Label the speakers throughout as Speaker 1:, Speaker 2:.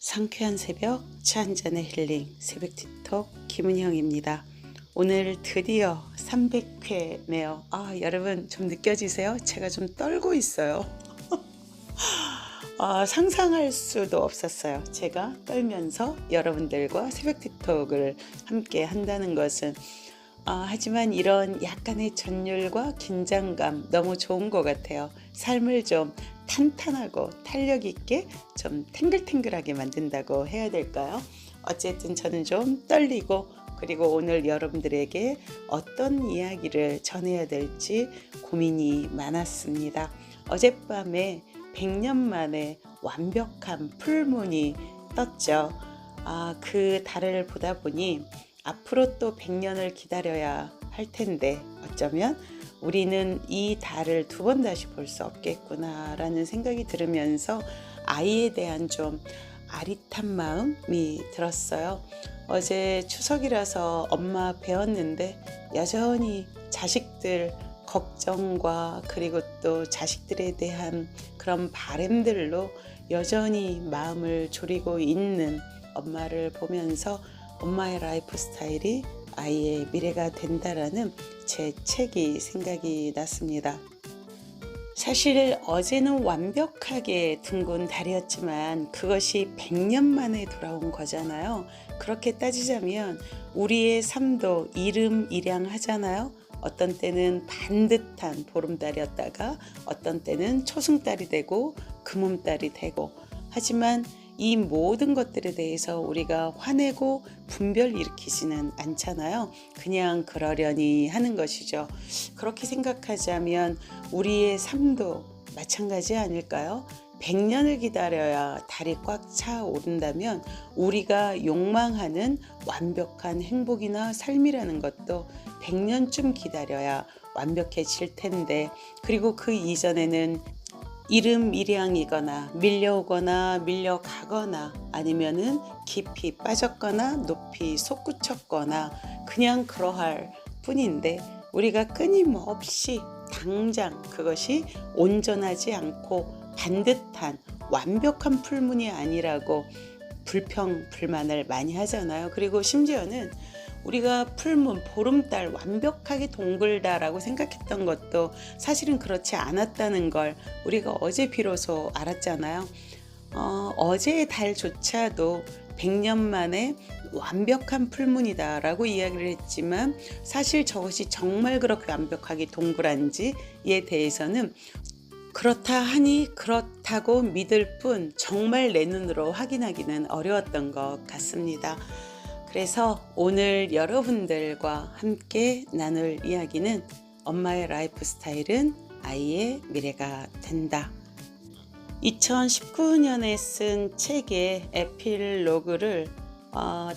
Speaker 1: 상쾌한 새벽, 차 한잔의 힐링, 새벽 틱톡 김은영입니다. 오늘 드디어 300회네요. 여러분 좀 느껴지세요? 제가 좀 떨고 있어요. 상상할 수도 없었어요. 제가 떨면서 여러분들과 새벽 틱톡을 함께 한다는 것은. 하지만 이런 약간의 전율과 긴장감 너무 좋은 것 같아요. 삶을 좀 탄탄하고 탄력 있게 좀 탱글탱글하게 만든다고 해야 될까요? 어쨌든 저는 좀 떨리고, 그리고 오늘 여러분들에게 어떤 이야기를 전해야 될지 고민이 많았습니다. 어젯밤에 100년 만에 완벽한 풀문이 떴죠. 그 달을 보다 보니 앞으로 또 100년을 기다려야 할 텐데 어쩌면 우리는 이 달을 두 번 다시 볼 수 없겠구나라는 생각이 들으면서 아이에 대한 좀 아릿한 마음이 들었어요. 어제 추석이라서 엄마 뵈었는데 여전히 자식들 걱정과 그리고 또 자식들에 대한 그런 바램들로 여전히 마음을 졸이고 있는 엄마를 보면서 엄마의 라이프 스타일이 아이의 미래가 된다라는 제 책이 생각이 났습니다. 사실 어제는 완벽하게 둥근 달이었지만 그것이 100년 만에 돌아온 거잖아요. 그렇게 따지자면 우리의 삶도 이름이량하잖아요. 어떤 때는 반듯한 보름달이었다가 어떤 때는 초승달이 되고 금음달이 되고, 하지만 이 모든 것들에 대해서 우리가 화내고 분별 일으키지는 않잖아요. 그냥 그러려니 하는 것이죠. 그렇게 생각하자면 우리의 삶도 마찬가지 아닐까요? 100년을 기다려야 달이 꽉 차 오른다면 우리가 욕망하는 완벽한 행복이나 삶이라는 것도 100년쯤 기다려야 완벽해질 텐데, 그리고 그 이전에는 이름이량이거나 밀려오거나 밀려가거나 아니면은 깊이 빠졌거나 높이 솟구쳤거나 그냥 그러할 뿐인데, 우리가 끊임없이 당장 그것이 온전하지 않고 반듯한 완벽한 풀문이 아니라고 불평불만을 많이 하잖아요. 그리고 심지어는 우리가 풀문, 보름달 완벽하게 동글다라고 생각했던 것도 사실은 그렇지 않았다는 걸 우리가 어제 비로소 알았잖아요. 어제의 달조차도 100년 만에 완벽한 풀문이다라고 이야기를 했지만 사실 저것이 정말 그렇게 완벽하게 동그란지에 대해서는 그렇다 하니 그렇다고 믿을 뿐 정말 내 눈으로 확인하기는 어려웠던 것 같습니다. 그래서 오늘 여러분들과 함께 나눌 이야기는 엄마의 라이프 스타일은 아이의 미래가 된다. 2019년에 쓴 책의 에필로그를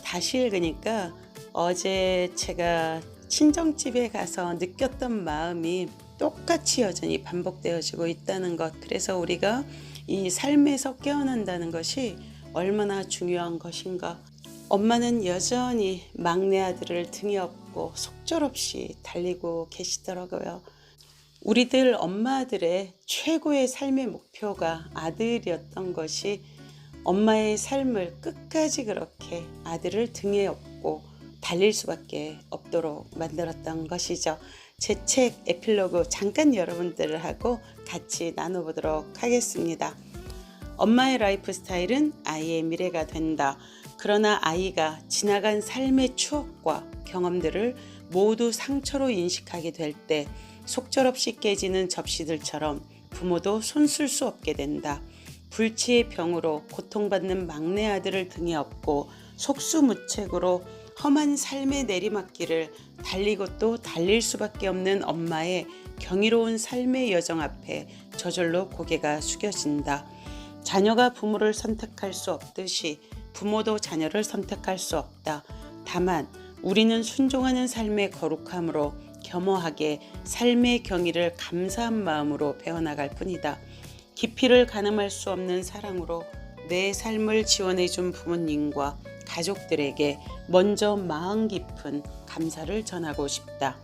Speaker 1: 다시 읽으니까 어제 제가 친정집에 가서 느꼈던 마음이 똑같이 여전히 반복되어지고 있다는 것. 그래서 우리가 이 삶에서 깨어난다는 것이 얼마나 중요한 것인가. 엄마는 여전히 막내 아들을 등에 업고 속절없이 달리고 계시더라고요. 우리들 엄마들의 최고의 삶의 목표가 아들이었던 것이 엄마의 삶을 끝까지 그렇게 아들을 등에 업고 달릴 수밖에 없도록 만들었던 것이죠. 제 책 에필로그 잠깐 여러분들하고 같이 나눠보도록 하겠습니다. 엄마의 라이프 스타일은 아이의 미래가 된다. 그러나 아이가 지나간 삶의 추억과 경험들을 모두 상처로 인식하게 될 때 속절없이 깨지는 접시들처럼 부모도 손쓸 수 없게 된다. 불치의 병으로 고통받는 막내 아들을 등에 업고 속수무책으로 험한 삶의 내리막길을 달리고 또 달릴 수밖에 없는 엄마의 경이로운 삶의 여정 앞에 저절로 고개가 숙여진다. 자녀가 부모를 선택할 수 없듯이 부모도 자녀를 선택할 수 없다. 다만 우리는 순종하는 삶의 거룩함으로 겸허하게 삶의 경위를 감사한 마음으로 배워나갈 뿐이다. 깊이를 가늠할 수 없는 사랑으로 내 삶을 지원해준 부모님과 가족들에게 먼저 마음 깊은 감사를 전하고 싶다.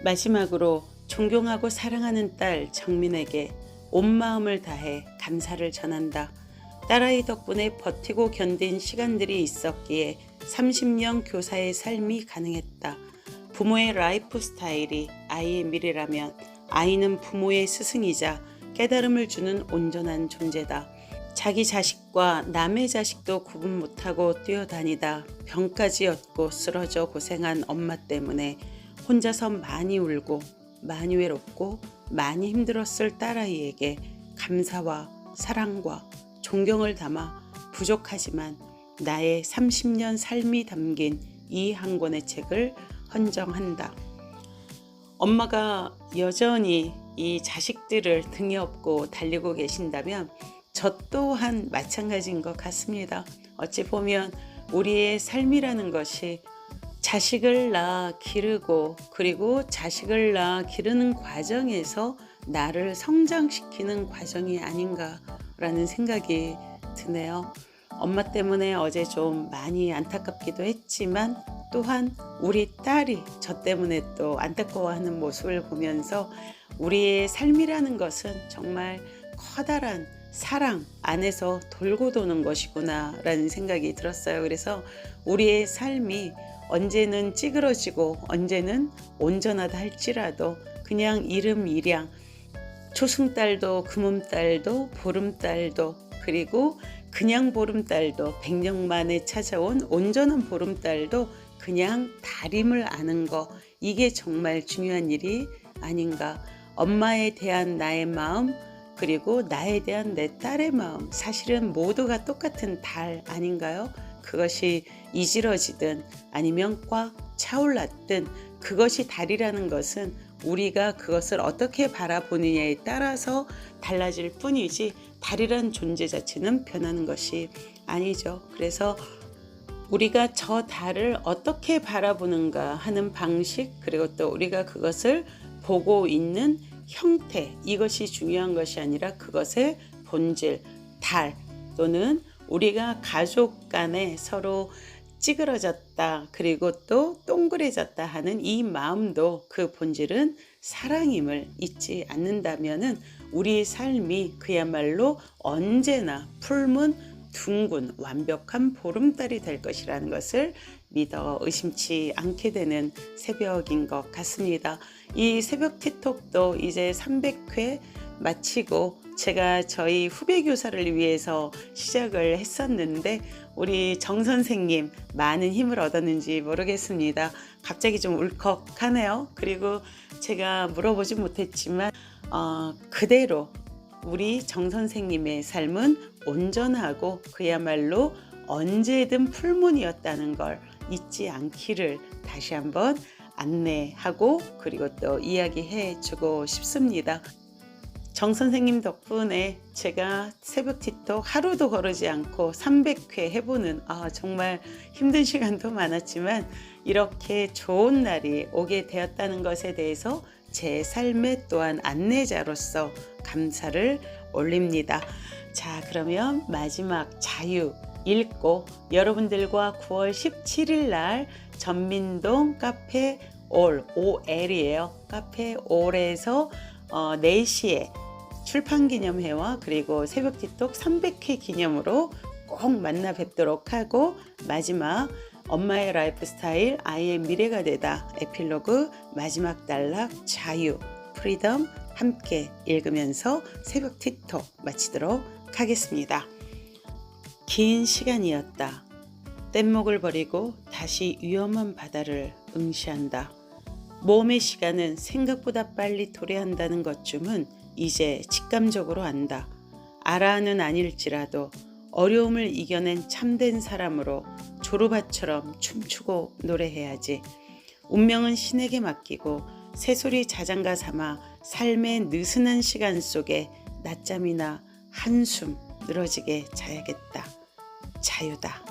Speaker 1: 마지막으로 존경하고 사랑하는 딸 정민에게 온 마음을 다해 감사를 전한다. 딸아이 덕분에 버티고 견딘 시간들이 있었기에 30년 교사의 삶이 가능했다. 부모의 라이프 스타일이 아이의 미래라면 아이는 부모의 스승이자 깨달음을 주는 온전한 존재다. 자기 자식과 남의 자식도 구분 못하고 뛰어다니다 병까지 얻고 쓰러져 고생한 엄마 때문에 혼자서 많이 울고 많이 외롭고 많이 힘들었을 딸아이에게 감사와 사랑과 존경을 담아 부족하지만 나의 30년 삶이 담긴 이 한 권의 책을 헌정한다. 엄마가 여전히 이 자식들을 등에 업고 달리고 계신다면 저 또한 마찬가지인 것 같습니다. 어찌 보면 우리의 삶이라는 것이 자식을 낳아 기르고 그리고 자식을 낳아 기르는 과정에서 나를 성장시키는 과정이 아닌가라는 생각이 드네요. 엄마 때문에 어제 좀 많이 안타깝기도 했지만 또한 우리 딸이 저 때문에 또 안타까워하는 모습을 보면서 우리의 삶이라는 것은 정말 커다란 사랑 안에서 돌고 도는 것이구나 라는 생각이 들었어요. 그래서 우리의 삶이 언제는 찌그러지고 언제는 온전하다 할지라도 그냥 이름이량 초승달도 금음달도 보름달도 그리고 그냥 보름달도 100년 만에 찾아온 온전한 보름달도 그냥 달임을 아는 거, 이게 정말 중요한 일이 아닌가. 엄마에 대한 나의 마음 그리고 나에 대한 내 딸의 마음, 사실은 모두가 똑같은 달 아닌가요? 그것이 이지러지든 아니면 꽉 차올랐든 그것이 달이라는 것은 우리가 그것을 어떻게 바라보느냐에 따라서 달라질 뿐이지 달이란 존재 자체는 변하는 것이 아니죠. 그래서 우리가 저 달을 어떻게 바라보는가 하는 방식, 그리고 또 우리가 그것을 보고 있는 형태, 이것이 중요한 것이 아니라 그것의 본질, 달 또는 우리가 가족 간에 서로 찌그러졌다 그리고 또 동그래졌다 하는 이 마음도 그 본질은 사랑임을 잊지 않는다면은 우리의 삶이 그야말로 언제나 풀문 둥근 완벽한 보름달이 될 것이라는 것을 믿어 의심치 않게 되는 새벽인 것 같습니다. 이 새벽 티톡도 이제 300회 마치고 제가 저희 후배 교사를 위해서 시작을 했었는데 우리 정 선생님 많은 힘을 얻었는지 모르겠습니다. 갑자기 좀 울컥하네요. 그리고 제가 물어보지 못했지만 그대로 우리 정 선생님의 삶은 온전하고 그야말로 언제든 풀문이었다는 걸 잊지 않기를 다시 한번 안내하고 그리고 또 이야기해 주고 싶습니다. 정 선생님 덕분에 제가 새벽 티톡 하루도 거르지 않고 300회 해보는 정말 힘든 시간도 많았지만 이렇게 좋은 날이 오게 되었다는 것에 대해서 제 삶의 또한 안내자로서 감사를 올립니다. 자, 그러면 마지막 자유 읽고 여러분들과 9월 17일 날 전민동 카페 OL이에요. 카페 OL에서 4시에 출판기념회와 그리고 새벽 티톡 300회 기념으로 꼭 만나 뵙도록 하고 마지막 엄마의 라이프 스타일 아이의 미래가 되다 에필로그 마지막 단락 자유 프리덤 함께 읽으면서 새벽 티톡 마치도록 하겠습니다. 긴 시간이었다. 뗏목을 버리고 다시 위험한 바다를 응시한다. 몸의 시간은 생각보다 빨리 도래한다는 것쯤은 이제 직감적으로 안다. 알아는 아닐지라도 어려움을 이겨낸 참된 사람으로 조르바처럼 춤추고 노래해야지. 운명은 신에게 맡기고 새소리 자장가 삼아 삶의 느슨한 시간 속에 낮잠이나 한숨 늘어지게 자야겠다. 자유다.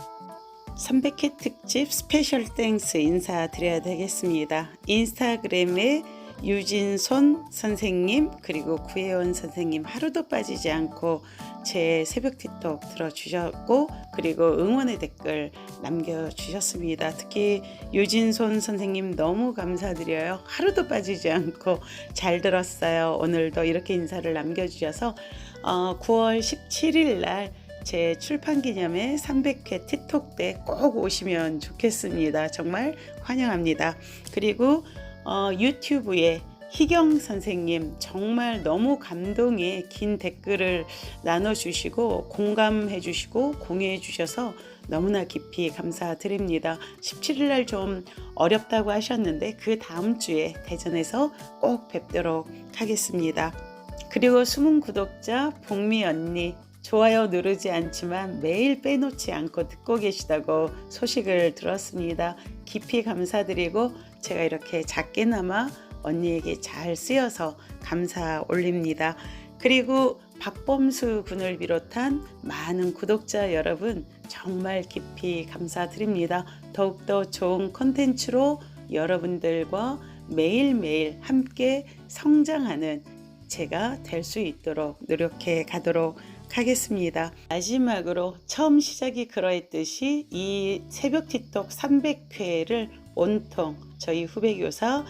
Speaker 1: 300회 특집 스페셜 땡스 인사드려야 되겠습니다. 인스타그램에 유진손 선생님 그리고 구혜원 선생님 하루도 빠지지 않고 제 새벽 티톡 들어주셨고 그리고 응원의 댓글 남겨주셨습니다. 특히 유진손 선생님 너무 감사드려요. 하루도 빠지지 않고 잘 들었어요. 오늘도 이렇게 인사를 남겨주셔서 9월 17일 날 제 출판 기념회 300회 티톡 때 꼭 오시면 좋겠습니다. 정말 환영합니다. 그리고 유튜브에 희경 선생님 정말 너무 감동의 긴 댓글을 나눠주시고 공감해 주시고 공유해 주셔서 너무나 깊이 감사드립니다. 17일 날 좀 어렵다고 하셨는데 그 다음 주에 대전에서 꼭 뵙도록 하겠습니다. 그리고 숨은 구독자 복미 언니 좋아요 누르지 않지만 매일 빼놓지 않고 듣고 계시다고 소식을 들었습니다. 깊이 감사드리고 제가 이렇게 작게나마 언니에게 잘 쓰여서 감사 올립니다. 그리고 박범수 군을 비롯한 많은 구독자 여러분 정말 깊이 감사드립니다. 더욱더 좋은 콘텐츠로 여러분들과 매일매일 함께 성장하는 제가 될 수 있도록 노력해 가도록 하겠습니다. 마지막으로 처음 시작이 그러했듯이 이 새벽 티톡 300회를 온통 저희 후배 교사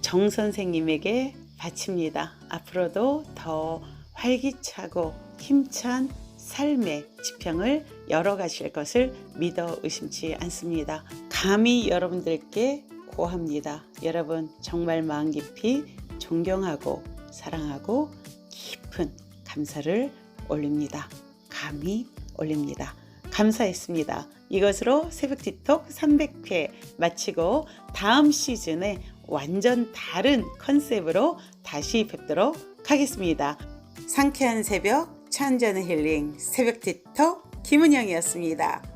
Speaker 1: 정 선생님에게 바칩니다. 앞으로도 더 활기차고 힘찬 삶의 지평을 열어가실 것을 믿어 의심치 않습니다. 감히 여러분들께 고합니다. 여러분 정말 마음 깊이 존경하고 사랑하고 깊은 감사를 올립니다. 감히 올립니다. 감사했습니다. 이것으로 새벽 티톡 300회 마치고 다음 시즌에 완전 다른 컨셉으로 다시 뵙도록 하겠습니다. 상쾌한 새벽, 차 한잔의 힐링 새벽 티톡 김은영이었습니다.